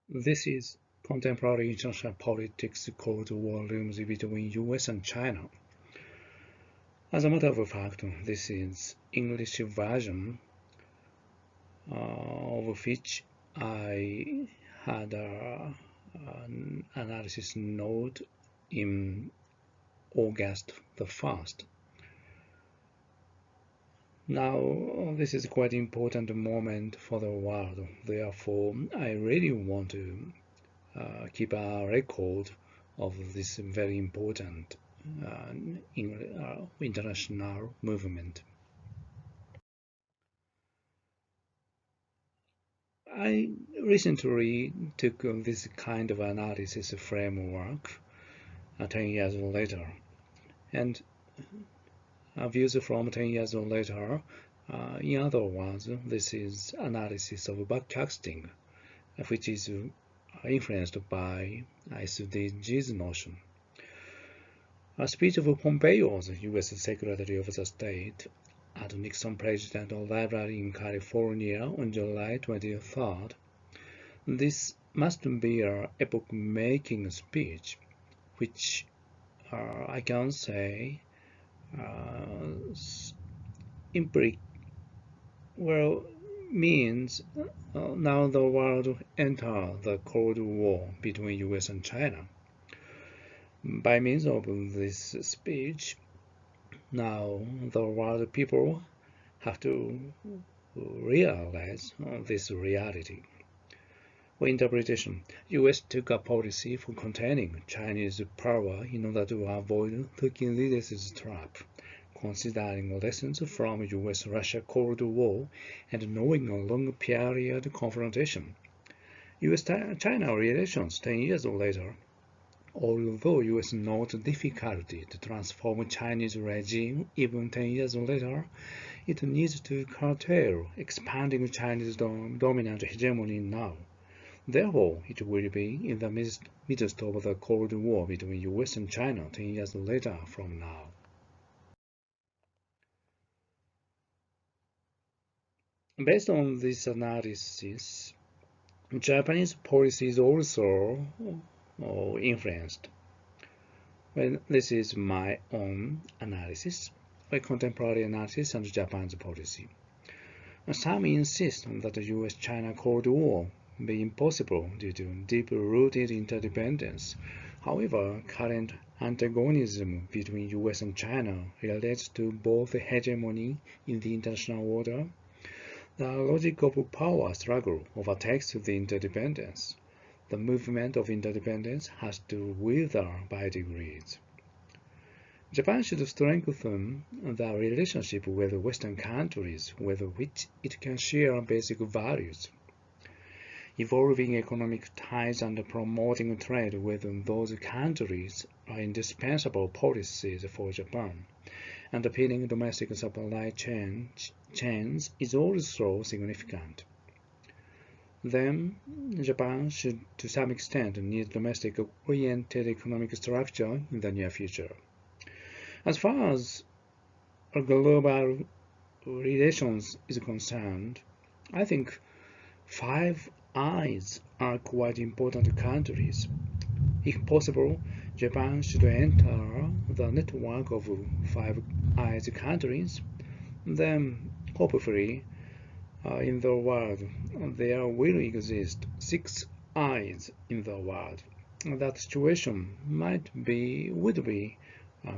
This is contemporary international politics Cold War looms between US and China. As a matter of fact, this is English version of which I had an analysis note in August the 1st. Now, this is quite important moment for the world. Therefore, I really want to keep a record of this very important international movement. I recently took this kind of analysis framework 10 years later, and views from 10 years later, in other words, this is analysis of backcasting, which is influenced by SDGs notion. A speech of Pompeo's U.S. Secretary of the State at Nixon Presidential Library in California on July 23rd. This must be an epoch-making speech, which I can say means now the world enter the Cold War between US and China. By means of this speech, now the world people have to realize this reality. For interpretation, US took a policy for containing Chinese power in order to avoid Thucydides' trap, considering lessons from US-Russia Cold War and knowing a long period confrontation. US-China relations 10 years later, although US noted difficulty to transform Chinese regime even 10 years later, it needs to curtail expanding Chinese dominant hegemony now. Therefore, it will be in the midst of the Cold War between US and China 10 years later from now. Based on this analysis, Japanese policy is also influenced. Well, this is my own analysis, a contemporary analysis of Japan's policy. Some insist that the US-China Cold War be impossible due to deep-rooted interdependence. However, current antagonism between US and China relates to both hegemony in the international order. The logic of power struggle overtakes the interdependence. The movement of interdependence has to wither by degrees. Japan should strengthen the relationship with Western countries with which it can share basic values. Evolving economic ties and promoting trade with those countries are indispensable policies for Japan. Underpinning domestic supply chains is also significant. Then, Japan should to some extent need domestic-oriented economic structure in the near future. As far as global relations is concerned, I think Five Eyes are quite important countries. If possible, Japan should enter the network of Five Eyes countries. Then, hopefully, in the world, there will exist 6 eyes in the world. That situation would be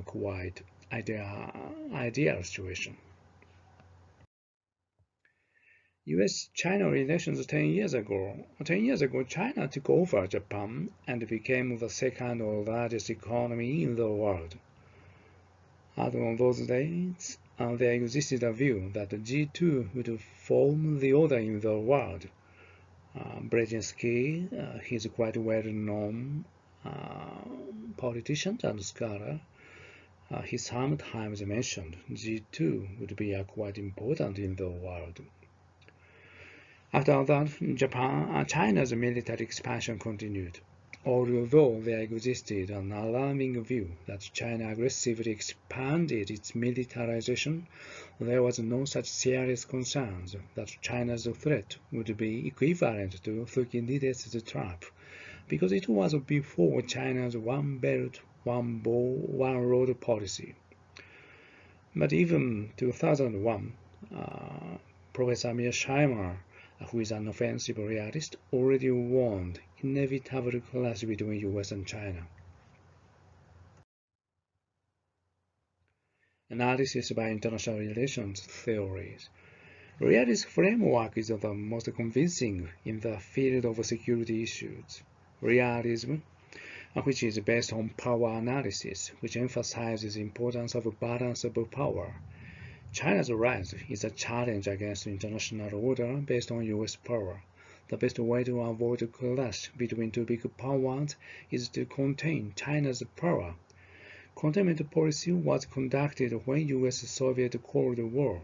quite ideal situation. US-China relations 10 years ago. 10 years ago, China took over Japan and became the second largest economy in the world. On those days, there existed a view that G2 would form the order in the world. Brzezinski, he's a quite well-known politician and scholar. He sometimes mentioned G2 would be quite important in the world. After that, China's military expansion continued. Although there existed an alarming view that China aggressively expanded its militarization, there was no such serious concerns that China's threat would be equivalent to Thucydides' trap, because it was before China's one belt, one road policy. But even 2001, Professor Mearsheimer, who is an offensive realist, already warned inevitable clash between US and China. Analysis by international relations theories. Realist framework is the most convincing in the field of security issues. Realism, which is based on power analysis, which emphasizes the importance of balance of power. China's rise is a challenge against international order based on US power. The best way to avoid a clash between two big powers is to contain China's power. Containment policy was conducted when US-Soviet Cold War.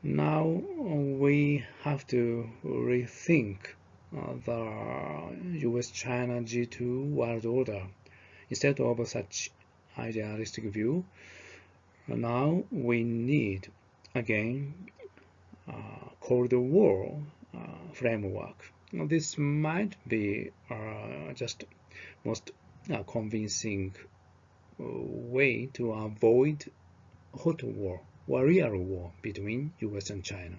Now we have to rethink the US-China G2 world order. Instead of such idealistic view, now we need, again, Cold War framework. This might be just most convincing way to avoid hot war or real war between US and China.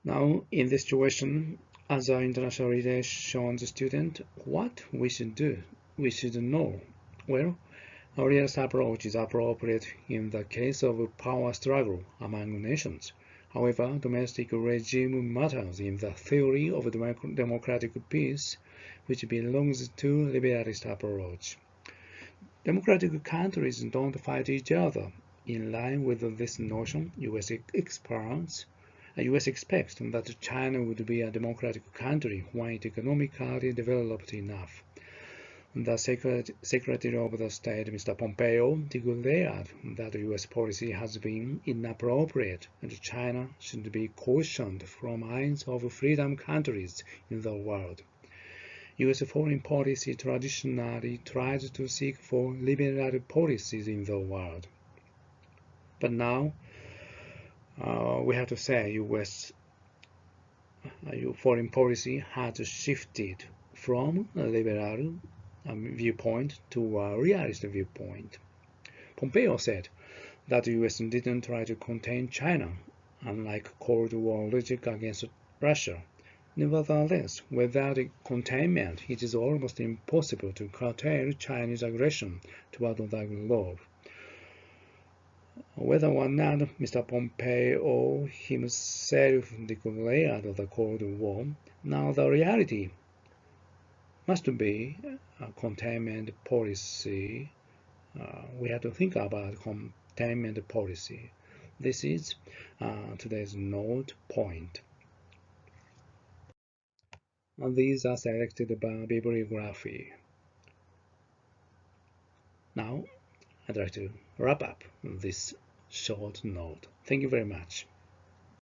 Now, in this situation, as an international relations student, what we should do? We should know. Well, a realist approach is appropriate in the case of power struggle among nations. However, domestic regime matters in the theory of democratic peace, which belongs to liberalist approach. Democratic countries don't fight each other. In line with this notion, US expects that China would be a democratic country when it economically developed enough. The Secretary of the State, Mr. Pompeo, declared that US policy has been inappropriate and China should be cautioned from eyes of freedom countries in the world. US foreign policy traditionally tries to seek for liberal policies in the world. But now, we have to say US foreign policy has shifted from a liberal viewpoint to a realist viewpoint. Pompeo said that the US didn't try to contain China, unlike Cold War logic against Russia. Nevertheless, without containment, it is almost impossible to curtail Chinese aggression toward the globe. Whether or not Mr. Pompeo himself declared the Cold War, now the reality must be a containment policy. We have to think about containment policy. This is today's note point. These are selected by bibliography. Now, I'd like to wrap up this short note. Thank you very much.